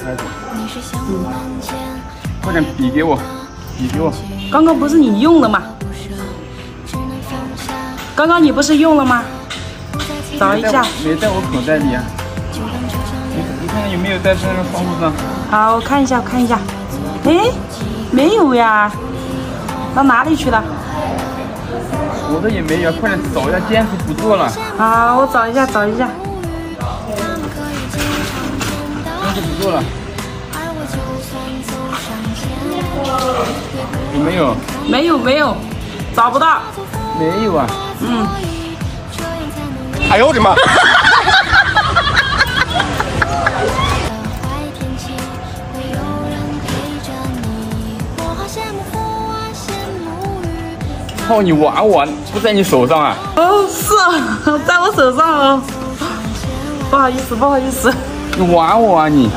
孩子。快点笔给我，笔给我。刚刚不是你用了吗？刚刚你不是用了吗？找一下。没在我口袋里啊。你看看有没有在那个窗户上？好，我看一下，我看一下。哎，没有呀，到哪里去了？我这也没有，快点找一下，坚持不做了。好，我找一下，找一下。坚持不做了。有没有？没有，没有，找不到。没有啊。嗯。哎呦我的妈！哦，你娃娃不在你手上啊？哦，是啊，在我手上哦。不好意思，不好意思。你娃娃啊你。